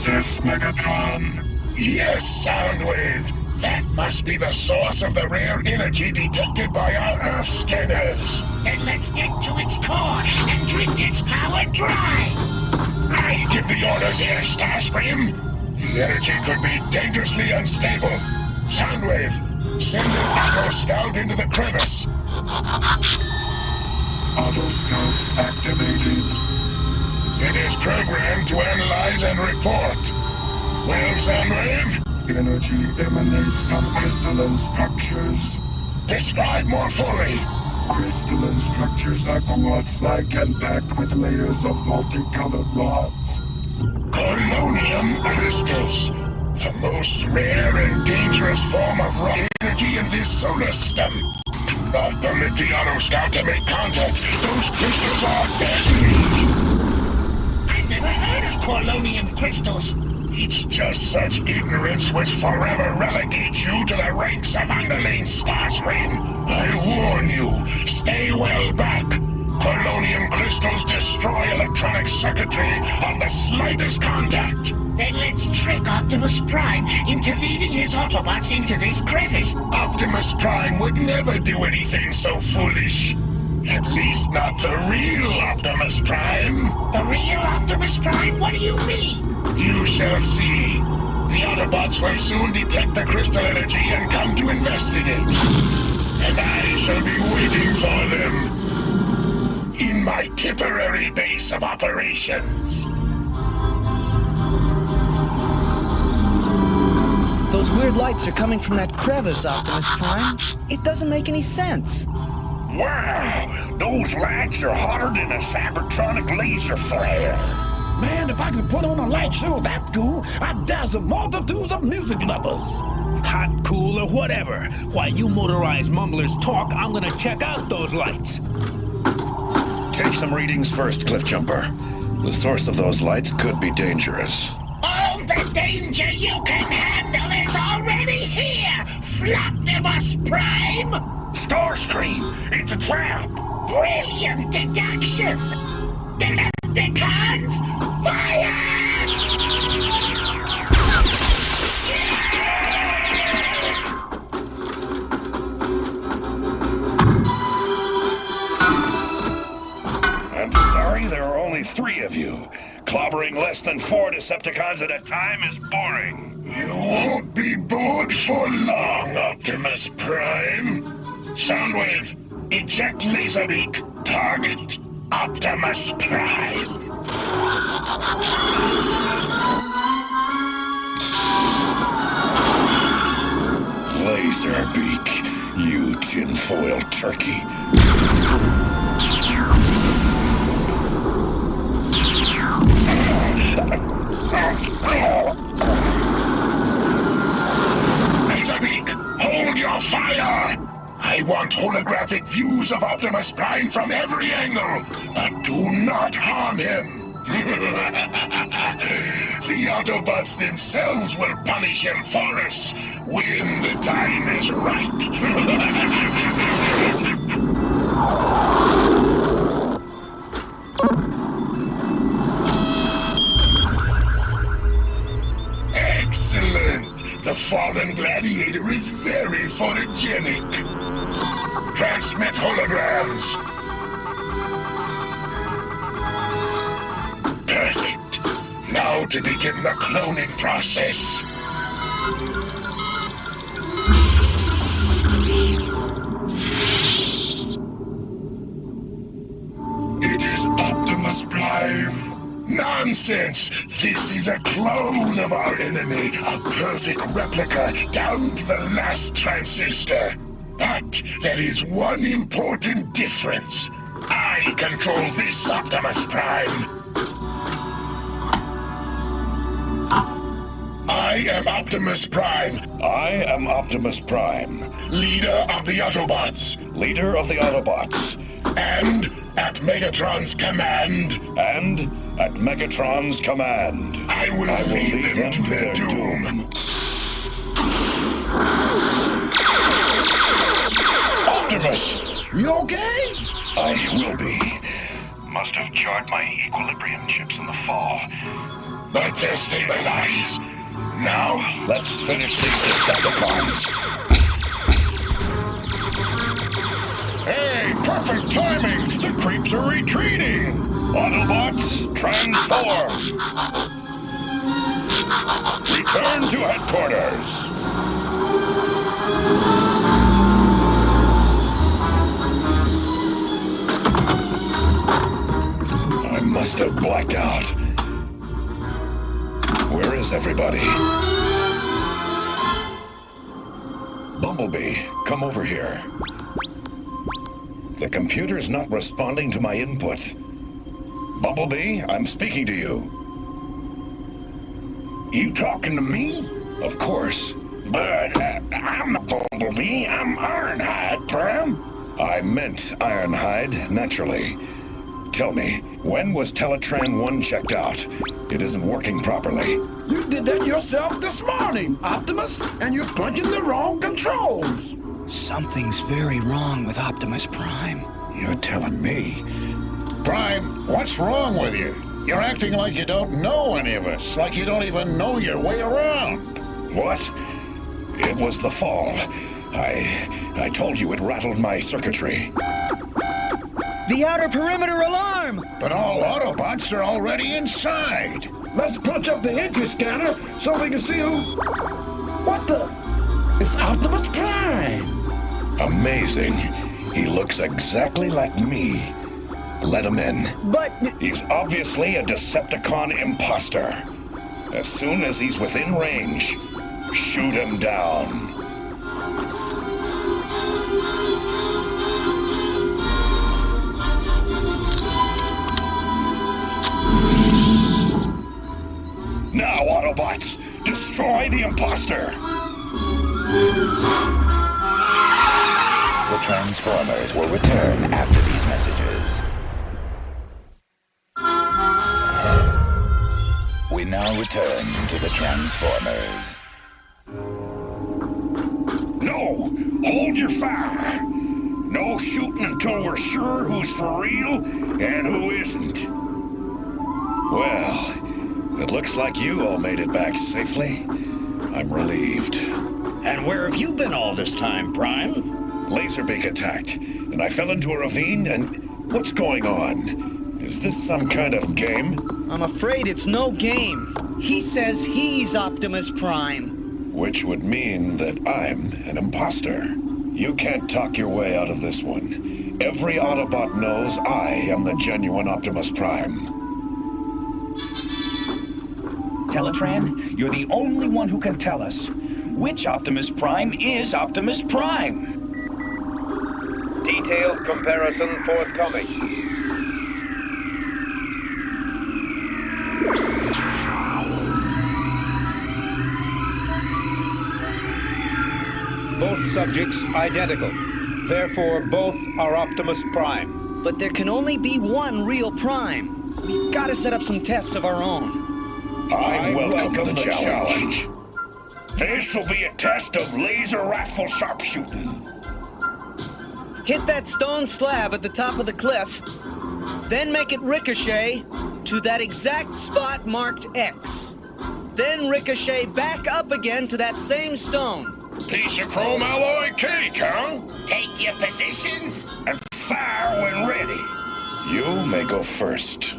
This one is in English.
process, Megatron. Yes, Soundwave. That must be the source of the rare energy detected by our Earth scanners. Then let's get to its core and drink its power dry! I give the orders here, Starscream. The energy could be dangerously unstable. Soundwave, send an Auto Scout into the crevice. Auto Scout activated. It is programmed to analyze and report. Well, Soundwave? Energy emanates from crystalline structures. Describe more fully. Crystalline structures are quartz-like and packed with layers of multicolored rods. Coronium crystals. The most rare and dangerous form of raw energy in this solar system. Do not permit the Auto Scout to make contact. Those crystals are deadly. I've never heard of coronium crystals. It's just such ignorance which forever relegates you to the ranks of underlings, Starscream. I warn you, stay well back. Coronium crystals destroy electronic circuitry on the slightest contact. Then let's trick Optimus Prime into leading his Autobots into this crevice. Optimus Prime would never do anything so foolish. At least not the real Optimus Prime. The real Optimus Prime? What do you mean? You shall see. The Autobots will soon detect the crystal energy and come to investigate. And I shall be waiting for them in my temporary base of operations. Those weird lights are coming from that crevice, Optimus Prime. It doesn't make any sense. Wow! Those lights are hotter than a cybertronic laser flare. Man, if I could put on a light show that cool, I'd dazzle multitudes of music lovers. Hot, cool, or whatever. While you motorized mumblers talk, I'm gonna check out those lights. Take some readings first, Cliffjumper. The source of those lights could be dangerous. All the danger you can handle is already here, Floptimus Prime! Starscream! It's a trap! Brilliant deduction! Decepticons, fire! I'm sorry, there are only 3 of you. Clobbering less than 4 Decepticons at a time is boring. You won't be bored for long, Optimus Prime. Soundwave, eject Laserbeak. Target Optimus Prime. Laserbeak, you tinfoil turkey. Laserbeak, hold your fire! I want holographic views of Optimus Prime from every angle, but do not harm him. The Autobots themselves will punish him for us when the time is right. Excellent! The fallen gladiator is very photogenic. Transmit holograms. Perfect. Now to begin the cloning process. It is Optimus Prime. Nonsense! This is a clone of our enemy, a perfect replica down to the last transistor. But there is one important difference. I control this Optimus Prime. I am Optimus Prime. I am Optimus Prime. Leader of the Autobots. Leader of the Autobots. And at Megatron's command. And at Megatron's command. I will lead them to their doom. Optimus! You okay? I will be. Must have jarred my equilibrium chips in the fall. but they're stabilized. Now, let's finish these Decepticons. Hey, perfect timing! The creeps are retreating! Autobots, transform! Return to headquarters! I must have blacked out. Where is everybody? Bumblebee, come over here. The computer's not responding to my input. Bumblebee, I'm speaking to you. You talking to me? Of course. But I'm not Bumblebee. I'm Ironhide, Prime. I meant Ironhide, naturally. Tell me, when was Teletran 1 checked out? It isn't working properly. You did that yourself this morning, Optimus, and you're punching the wrong controls. Something's very wrong with Optimus Prime. You're telling me? Prime, what's wrong with you? You're acting like you don't know any of us, like you don't even know your way around. What? It was the fall. I told you it rattled my circuitry. The outer perimeter alarm! But all Autobots are already inside. Let's punch up the entry scanner so we can see who... What the... It's Optimus Prime! Amazing. He looks exactly like me. Let him in. But... He's obviously a Decepticon imposter. As soon as he's within range, shoot him down. Now, Autobots, destroy the imposter! The Transformers will return after these messages. We now return to the Transformers. No! Hold your fire! No shooting until we're sure who's for real and who isn't. Well, it looks like you all made it back safely. I'm relieved. And where have you been all this time, Prime? Laserbeak attacked, and I fell into a ravine, and what's going on? Is this some kind of game? I'm afraid it's no game. He says he's Optimus Prime. Which would mean that I'm an imposter. You can't talk your way out of this one. Every Autobot knows I am the genuine Optimus Prime. Teletran, you're the only one who can tell us which Optimus Prime is Optimus Prime. Detailed comparison forthcoming. Both subjects identical. Therefore, both are Optimus Prime. But there can only be one real Prime. We've got to set up some tests of our own. I welcome the challenge. This will be a test of laser rifle sharpshooting. Hit that stone slab at the top of the cliff, then make it ricochet to that exact spot marked X. Then ricochet back up again to that same stone. Piece of chrome alloy cake, huh? Take your positions. And fire when ready. You may go first.